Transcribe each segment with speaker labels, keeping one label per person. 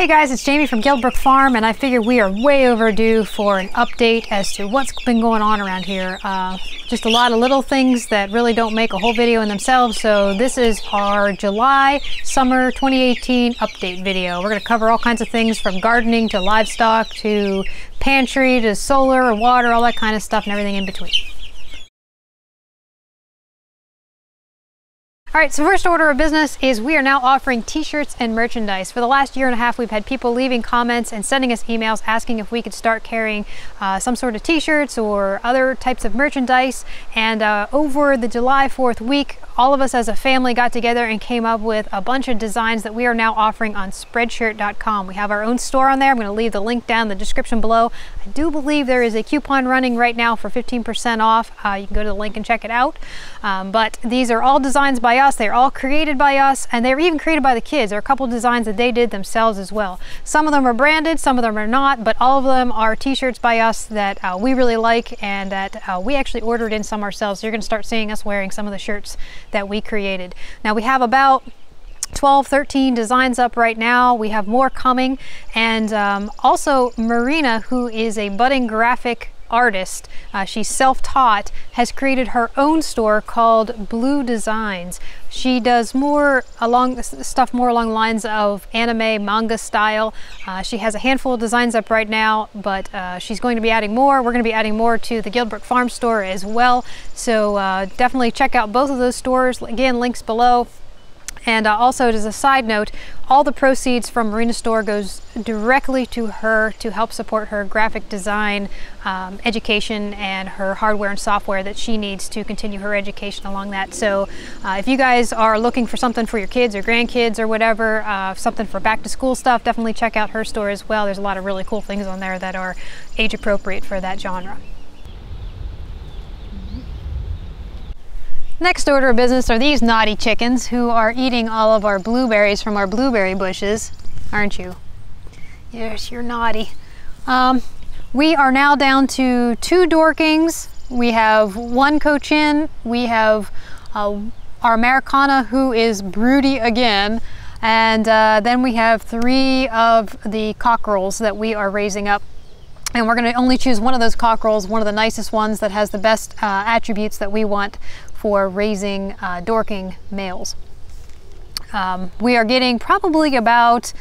Speaker 1: Hey guys, it's Jamie from Guildbrook Farm, and I figure we are way overdue for an update as to what's been going on around here. Just a lot of little things that really don't make a whole video in themselves, so this is our July summer 2018 update video. We're going to cover all kinds of things from gardening to livestock to pantry to solar or water, all that kind of stuff and everything in between. All right, so first order of business is we are now offering t-shirts and merchandise. For the last year and a half, we've had people leaving comments and sending us emails asking if we could start carrying some sort of t-shirts or other types of merchandise. And over the July 4th week, all of us as a family got together and came up with a bunch of designs that we are now offering on Spreadshirt.com. We have our own store on there. I'm going to leave the link down in the description below. I do believe there is a coupon running right now for 15% off. You can go to the link and check it out. But these are all designs by us. They're all created by us, and they're even created by the kids. There are a couple designs that they did themselves as well. Some of them are branded, some of them are not, but all of them are t-shirts by us that we really like and that we actually ordered in some ourselves. So you're going to start seeing us wearing some of the shirts that we created. Now we have about 12, 13 designs up right now. We have more coming, and also Marina, who is a budding graphic artist, she's self-taught, has created her own store called Blue Designs. She does more along the lines of anime manga style. She has a handful of designs up right now, but she's going to be adding more. We're going to be adding more to the Guildbrook Farm store as well. So definitely check out both of those stores. Again, links below. And also, as a side note, all the proceeds from Marina's store goes directly to her to help support her graphic design education and her hardware and software that she needs to continue her education along that. So if you guys are looking for something for your kids or grandkids or whatever, something for back to school stuff, definitely check out her store as well. There's a lot of really cool things on there that are age appropriate for that genre. Next order of business are these naughty chickens who are eating all of our blueberries from our blueberry bushes, aren't you? Yes, you're naughty. We are now down to 2 Dorkings. We have 1 Cochin. We have our Americana, who is broody again. And then we have 3 of the cockerels that we are raising up. And we're going to only choose one of those cockerels, one of the nicest ones that has the best attributes that we want for raising Dorking males. We are getting probably about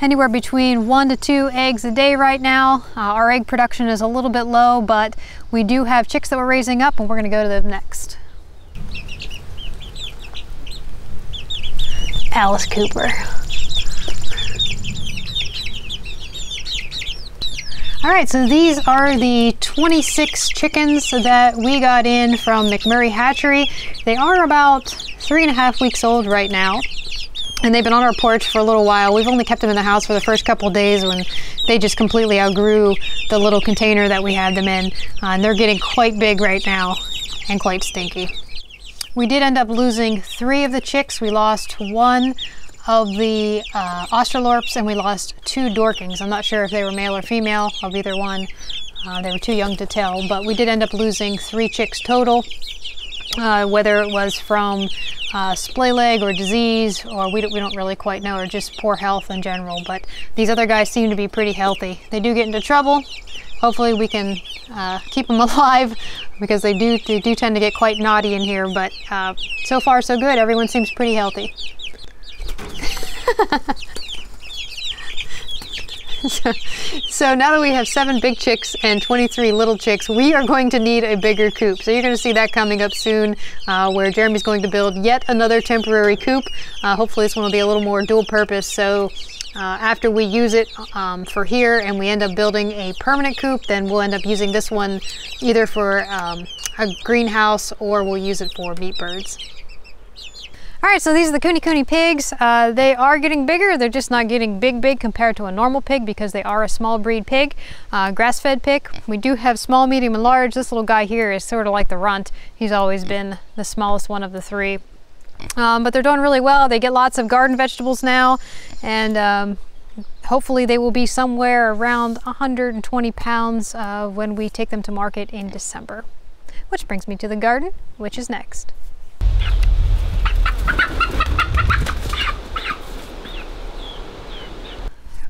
Speaker 1: anywhere between 1 to 2 eggs a day right now. Our egg production is a little bit low, but we do have chicks that we're raising up, and we're going to go to them next. Alice Cooper. All right, so these are the 26 chickens that we got in from McMurray Hatchery. They are about 3.5 weeks old right now, and they've been on our porch for a little while. We've only kept them in the house for the first couple of days when they just completely outgrew the little container that we had them in. And they're getting quite big right now and quite stinky. We did end up losing 3 of the chicks. We lost 1 of the Australorps, and we lost 2 Dorkings. I'm not sure if they were male or female of either one. They were too young to tell, but we did end up losing 3 chicks total, whether it was from splay leg or disease, or we don't really quite know, or just poor health in general. But these other guys seem to be pretty healthy. They do get into trouble. Hopefully we can keep them alive, because they do tend to get quite naughty in here, but so far so good. Everyone seems pretty healthy. So now that we have 7 big chicks and 23 little chicks, we are going to need a bigger coop. So you're going to see that coming up soon, where Jeremy's going to build yet another temporary coop. Hopefully this one will be a little more dual purpose. So after we use it for here and we end up building a permanent coop, then we'll end up using this one either for a greenhouse, or we'll use it for meat birds. All right, so these are the Kuni pigs. They are getting bigger. They're just not getting big compared to a normal pig, because they are a small breed pig, grass-fed pig. We do have small, medium, and large. This little guy here is sort of like the runt. He's always been the smallest one of the 3. But they're doing really well. They get lots of garden vegetables now, and hopefully they will be somewhere around 120 pounds when we take them to market in December. Which brings me to the garden, which is next.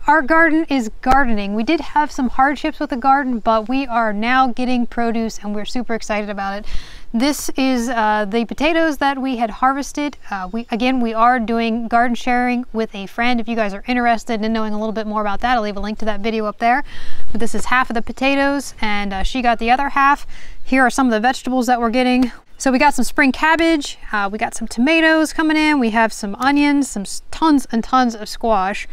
Speaker 1: our garden is gardening. We did have some hardships with the garden, but we are now getting produce and we're super excited about it. This is the potatoes that we had harvested. We are doing garden sharing with a friend. If you guys are interested in knowing a little bit more about that, I'll leave a link to that video up there. But this is half of the potatoes and she got the other half. Here are some of the vegetables that we're getting. So we got some spring cabbage, we got some tomatoes coming in, we have some onions, some tons and tons of squash.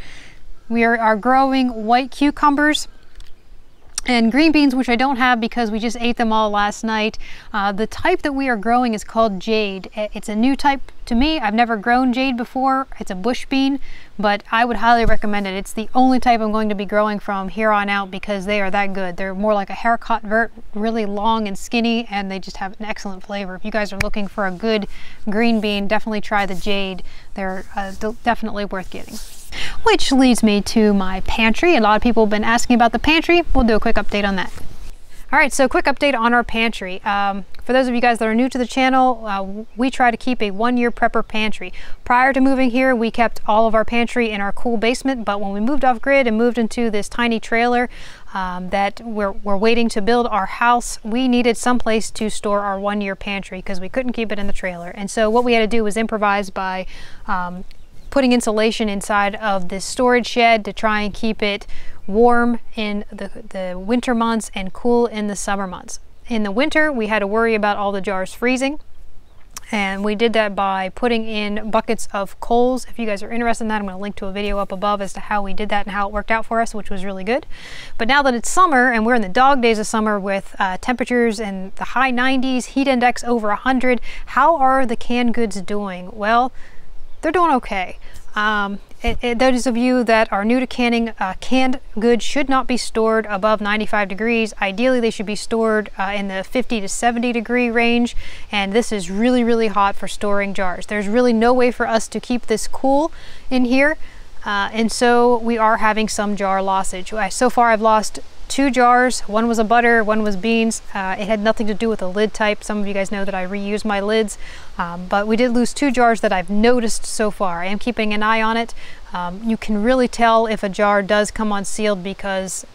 Speaker 1: We are growing white cucumbers and green beans, which I don't have because we just ate them all last night. The type that we are growing is called jade. It's a new type to me. I've never grown jade before. It's a bush bean, but I would highly recommend it. It's the only type I'm going to be growing from here on out because they are that good. They're more like a haricot vert, really long and skinny, and they just have an excellent flavor. If you guys are looking for a good green bean, definitely try the jade. They're definitely worth getting. Which leads me to my pantry. A lot of people have been asking about the pantry. We'll do a quick update on that. All right, so quick update on our pantry. For those of you guys that are new to the channel, we try to keep a 1-year prepper pantry. Prior to moving here, we kept all of our pantry in our cool basement, but when we moved off grid and moved into this tiny trailer that we're waiting to build our house, we needed some place to store our 1-year pantry because we couldn't keep it in the trailer. And so what we had to do was improvise by putting insulation inside of this storage shed to try and keep it warm in the winter months and cool in the summer months. In the winter, we had to worry about all the jars freezing, and we did that by putting in buckets of coals. If you guys are interested in that, I'm going to link to a video up above as to how we did that and how it worked out for us, which was really good. But now that it's summer and we're in the dog days of summer with temperatures in the high 90s, heat index over 100, how are the canned goods doing? Well, they're doing okay. Those of you that are new to canning, canned goods should not be stored above 95 degrees. Ideally, they should be stored in the 50 to 70 degree range. And this is really, really hot for storing jars. There's really no way for us to keep this cool in here. And so we are having some jar lossage. So far, I've lost 2 jars. One was a butter, one was beans. It had nothing to do with the lid type. Some of you guys know that I reuse my lids, but we did lose 2 jars that I've noticed so far. I am keeping an eye on it. You can really tell if a jar does come unsealed because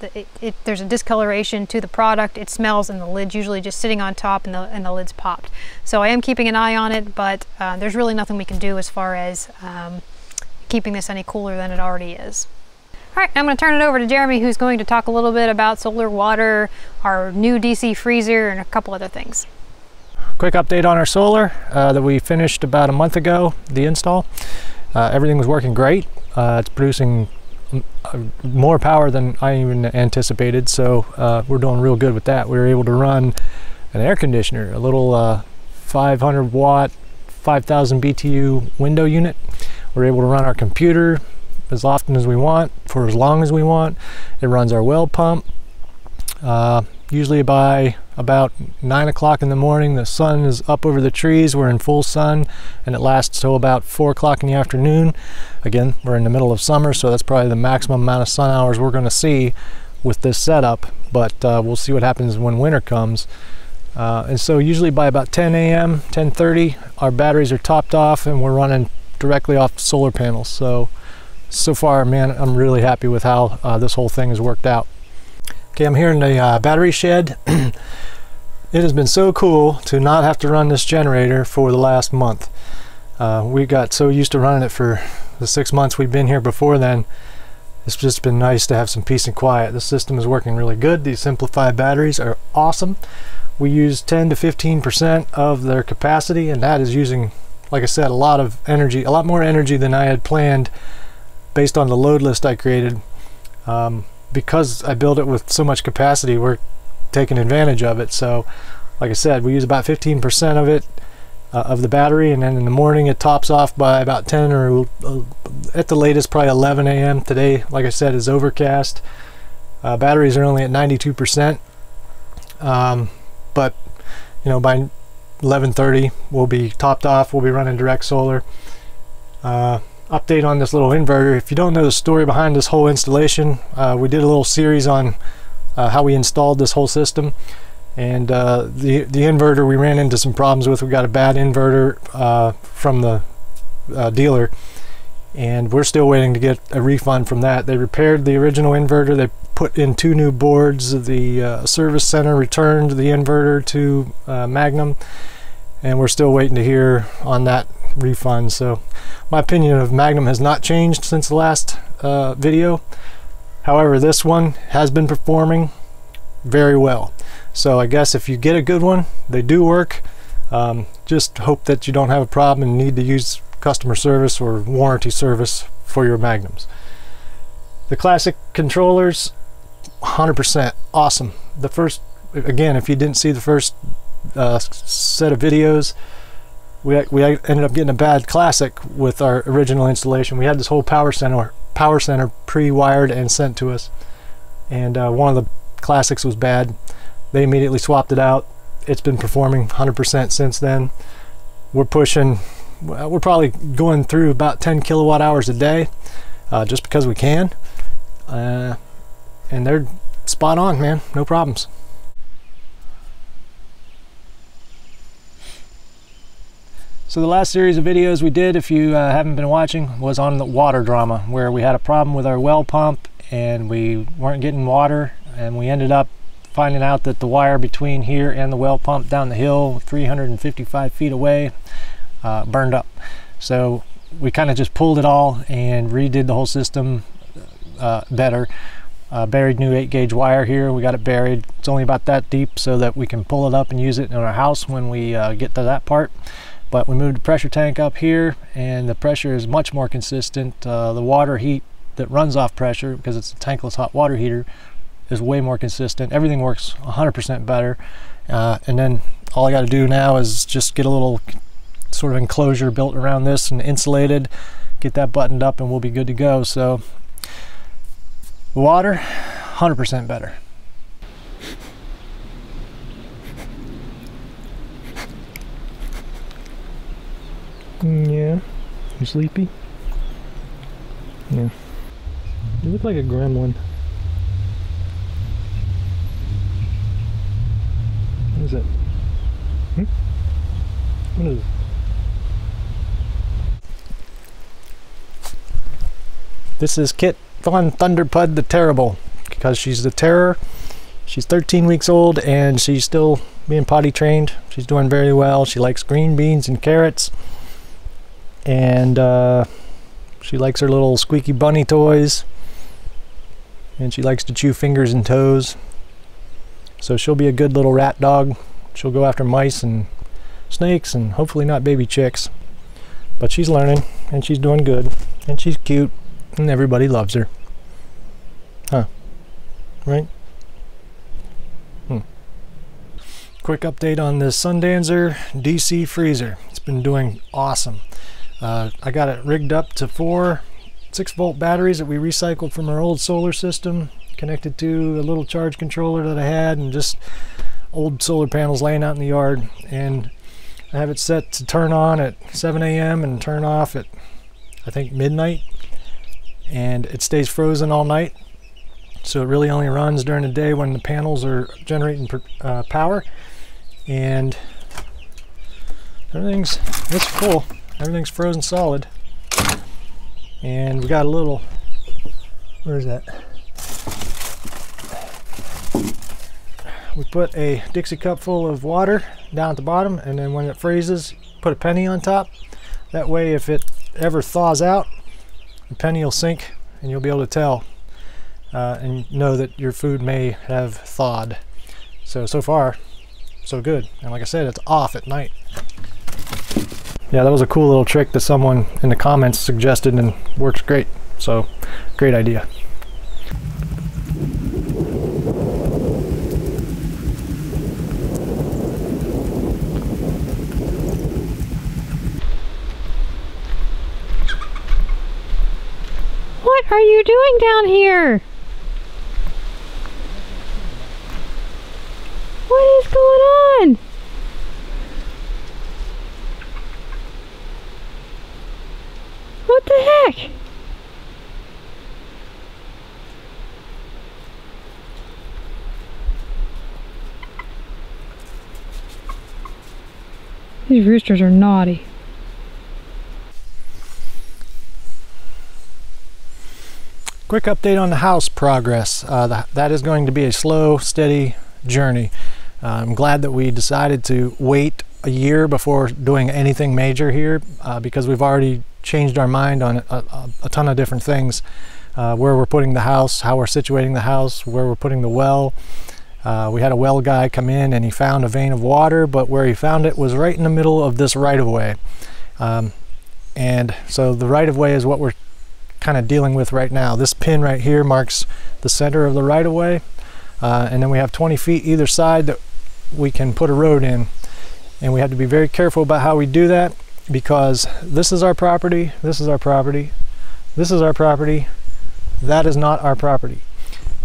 Speaker 1: there's a discoloration to the product. It smells and the lid's usually just sitting on top and the lid's popped. So I am keeping an eye on it, but there's really nothing we can do as far as keeping this any cooler than it already is. All right, I'm going to turn it over to Jeremy, who's going to talk a little bit about solar water, our new DC freezer, and a couple other things.
Speaker 2: Quick update on our solar that we finished about a month ago, the install. Everything was working great. It's producing more power than I even anticipated, so we're doing real good with that. We were able to run an air conditioner, a little 500 watt, 5000 BTU window unit. We're able to run our computer as often as we want, for as long as we want. It runs our well pump. Usually by about 9 o'clock in the morning, the sun is up over the trees. We're in full sun, and it lasts till about 4 o'clock in the afternoon. Again, we're in the middle of summer, so that's probably the maximum amount of sun hours we're going to see with this setup, but we'll see what happens when winter comes. And so usually by about 10 a.m., 10:30, our batteries are topped off and we're running directly off solar panels. So far, man, I'm really happy with how this whole thing has worked out. Okay, I'm here in the battery shed. It has been so cool to not have to run this generator for the last month. We got so used to running it for the 6 months we've been here before then. It's just been nice to have some peace and quiet. The system is working really good. These simplified batteries are awesome. We use 10 to 15% of their capacity, and that is using, like I said, a lot of energy, a lot more energy than I had planned based on the load list I created. Because I built it with so much capacity, we're taking advantage of it. So like I said, we use about 15% of it, of the battery, and then in the morning it tops off by about 10 or at the latest probably 11 a.m. Today, like I said, is overcast. Batteries are only at 92%, but you know, by 11:30 we'll be topped off. We'll be running direct solar. Update on this little inverter. If you don't know the story behind this whole installation, we did a little series on how we installed this whole system, and the inverter we ran into some problems with. We got a bad inverter from the dealer, and we're still waiting to get a refund from that. They repaired the original inverter, they put in 2 new boards, the service center returned the inverter to Magnum, and we're still waiting to hear on that refund. So my opinion of Magnum has not changed since the last video. However, this one has been performing very well. So I guess if you get a good one, they do work. Just hope that you don't have a problem and need to use customer service or warranty service for your Magnums. The classic controllers, 100% awesome. The first, again, if you didn't see the first set of videos, we ended up getting a bad classic with our original installation. We had this whole power center pre-wired and sent to us, and one of the classics was bad. They immediately swapped it out. It's been performing 100% since then. We're pushing, we're probably going through about 10 kilowatt hours a day, just because we can, and they're spot on, man, no problems. So the last series of videos we did, if you haven't been watching, was on the water drama, where we had a problem with our well pump and we weren't getting water, and we ended up finding out that the wire between here and the well pump down the hill 355 feet away burned up. So we kind of just pulled it all and redid the whole system better. Buried new 8-gauge wire here. We got it buried. It's only about that deep so that we can pull it up and use it in our house when we get to that part. But we moved the pressure tank up here, and the pressure is much more consistent. The water heat that runs off pressure, because it's a tankless hot water heater, is way more consistent. Everything works 100% better. And then all I got to do now is just get a little sort of enclosure built around this and insulated, get that buttoned up, and we'll be good to go. So water, 100% better. Yeah, you sleepy? Yeah. You look like a gremlin. What is it? What is it? This is Kit Von Thunderpud the Terrible, because she's the terror. She's 13 weeks old and she's still being potty trained. She's doing very well. She likes green beans and carrots, and she likes her little squeaky bunny toys, and she likes to chew fingers and toes. So she'll be a good little rat dog. She'll go after mice and snakes and hopefully not baby chicks. But she's learning and she's doing good and she's cute and everybody loves her. Huh? Right? Quick update on the Sundancer DC freezer. It's been doing awesome. I got it rigged up to 4 6-volt batteries that we recycled from our old solar system, connected to a little charge controller that I had, and just old solar panels laying out in the yard. And I have it set to turn on at 7 a.m. and turn off at, I think, midnight, and it stays frozen all night. So it really only runs during the day when the panels are generating power, and it's full. Everything's frozen solid. And we got a little, where is that? We put a Dixie cup full of water down at the bottom, and then when it freezes, put a penny on top. That way, if it ever thaws out, the penny will sink and you'll be able to tell and know that your food may have thawed. So far, so good. And like I said, it's off at night. Yeah, that was a cool little trick that someone in the comments suggested and works great. So, great idea.
Speaker 1: What are you doing down here? What is going on? What the heck? These roosters are naughty.
Speaker 2: Quick update on the house progress. That is going to be a slow, steady journey. I'm glad that we decided to wait a year before doing anything major here because we've already changed our mind on a ton of different things. Where we're putting the house, how we're situating the house, where we're putting the well. We had a well guy come in and he found a vein of water, but where he found it was right in the middle of this right-of-way. And so the right-of-way is what we're kind of dealing with right now. This pin right here marks the center of the right-of-way, and then we have 20 feet either side that we can put a road in, and we have to be very careful about how we do that because this is our property, this is our property, this is our property, that is not our property.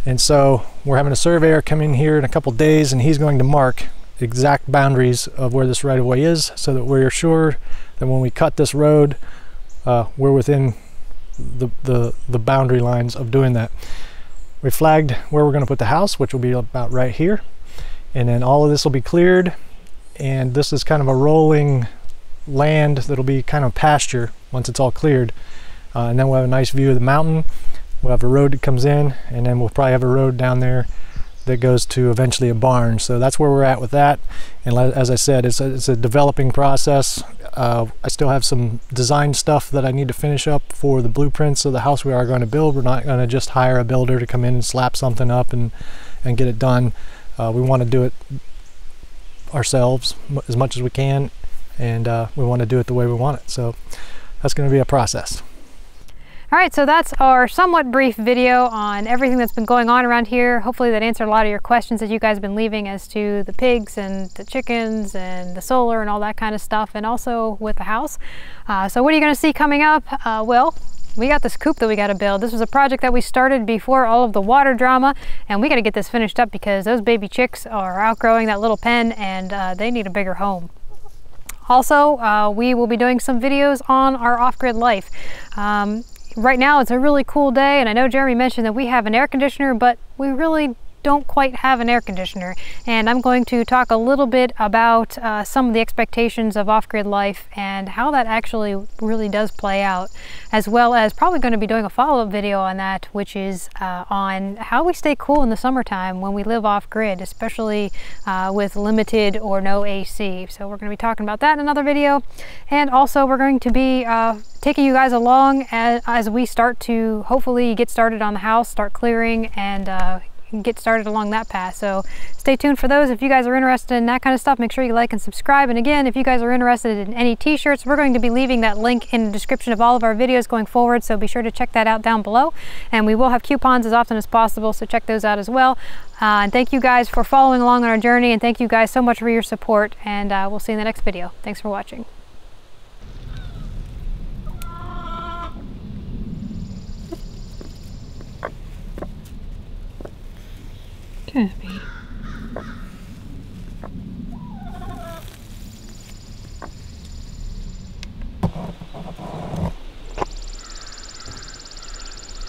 Speaker 2: And so we're having a surveyor come in here in a couple days, and he's going to mark exact boundaries of where this right-of-way is so that we're sure that when we cut this road, we're within the boundary lines of doing that. We flagged where we're going to put the house, which will be about right here, and then all of this will be cleared, and this is kind of a rolling land that'll be kind of pasture once it's all cleared, and then we'll have a nice view of the mountain. We'll have a road that comes in, and then we'll probably have a road down there that goes to eventually a barn. So that's where we're at with that. And as I said, it's a developing process. I still have some design stuff that I need to finish up for the blueprints of the house we are going to build. We're not going to just hire a builder to come in and slap something up and get it done. We want to do it ourselves as much as we can, and we want to do it the way we want it. So that's going to be a process.
Speaker 1: All right, so that's our somewhat brief video on everything that's been going on around here. Hopefully that answered a lot of your questions that you guys have been leaving as to the pigs and the chickens and the solar and all that kind of stuff, and also with the house. So what are you going to see coming up? Well, we got this coop that we got to build. This was a project that we started before all of the water drama, and we got to get this finished up because those baby chicks are outgrowing that little pen, and they need a bigger home. Also, we will be doing some videos on our off-grid life. Right now it's a really cool day, and I know Jeremy mentioned that we have an air conditioner, but we really don't quite have an air conditioner, and I'm going to talk a little bit about some of the expectations of off-grid life and how that actually really does play out, as well as probably going to be doing a follow-up video on that, which is on how we stay cool in the summertime when we live off-grid, especially with limited or no AC. So we're going to be talking about that in another video, and also we're going to be taking you guys along as we start to hopefully get started on the house, start clearing, and get started along that path. So stay tuned for those. If you guys are interested in that kind of stuff, make sure you like and subscribe. And again, if you guys are interested in any t-shirts, we're going to be leaving that link in the description of all of our videos going forward, so be sure to check that out down below. And we will have coupons as often as possible, so check those out as well. And thank you guys for following along on our journey, and thank you guys so much for your support, and we'll see you in the next video. Thanks for watching. Good.